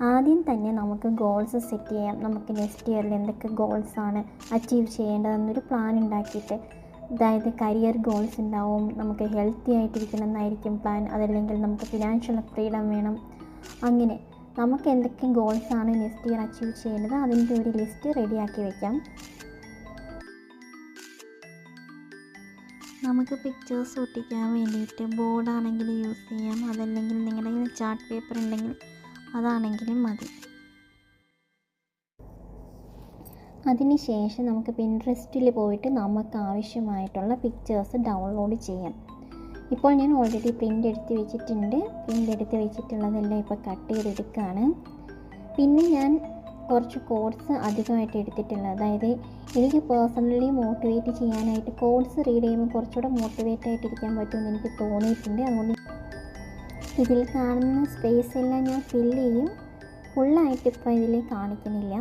ആദ്യം തന്നെ നമുക്ക് ഗോൾസ് സെറ്റ് ചെയ്യാം. നമുക്ക് നെക്സ്റ്റ് ഇയറിൽ എന്തൊക്കെ ഗോൾസാണ് അച്ചീവ് ചെയ്യേണ്ടതെന്നൊരു പ്ലാൻ ഉണ്ടാക്കിയിട്ട്, അതായത് കരിയർ ഗോൾസ് ഉണ്ടാവും, നമുക്ക് ഹെൽത്തി ആയിട്ടിരിക്കണം എന്നായിരിക്കും പ്ലാൻ, അതല്ലെങ്കിൽ നമുക്ക് ഫിനാൻഷ്യൽ ഫ്രീഡം വേണം. അങ്ങനെ നമുക്ക് എന്തൊക്കെ ഗോൾസാണ് നെക്സ്റ്റ് ഇയർ അച്ചീവ് ചെയ്യേണ്ടത് അതിൻ്റെ ഒരു ലിസ്റ്റ് റെഡിയാക്കി വയ്ക്കാം. നമുക്ക് പിക്ചേഴ്സ് ഒട്ടിക്കാൻ വേണ്ടിയിട്ട് ബോർഡാണെങ്കിൽ യൂസ് ചെയ്യാം, അതല്ലെങ്കിൽ നിങ്ങളുടെ കയ്യിൽ ചാർട്ട് പേപ്പർ ഉണ്ടെങ്കിൽ അതാണെങ്കിലും മതി. അതിനുശേഷം നമുക്ക് പിൻട്രസ്റ്റിൽ പോയിട്ട് നമുക്ക് ആവശ്യമായിട്ടുള്ള പിക്ചേഴ്സ് ഡൗൺലോഡ് ചെയ്യാം. ഇപ്പോൾ ഞാൻ ഓൾറെഡി പ്രിൻ്റ് എടുത്ത് വെച്ചിട്ടുണ്ട്. പ്രിൻ്റ് എടുത്ത് വെച്ചിട്ടുള്ളതെല്ലാം ഇപ്പോൾ കട്ട് ചെയ്തെടുക്കുകയാണ്. പിന്നെ ഞാൻ കുറച്ച് കോഡ്സ് അധികമായിട്ട് എടുത്തിട്ടുള്ളത്, അതായത് എനിക്ക് പേഴ്സണലി മോട്ടിവേറ്റ് ചെയ്യാനായിട്ട് കോഡ്സ് റീഡ് ചെയ്യുമ്പോൾ കുറച്ചുകൂടെ മോട്ടിവേറ്റ് ആയിട്ടിരിക്കാൻ പറ്റുമെന്ന് എനിക്ക് തോന്നിയിട്ടുണ്ട്. അതുകൊണ്ട് ഇതിൽ കാണുന്ന സ്പേസ് എല്ലാം ഞാൻ ഫില്ല് ചെയ്യും. ഫുള്ളായിട്ട് ഇപ്പോൾ ഇതിൽ കാണിക്കുന്നില്ല.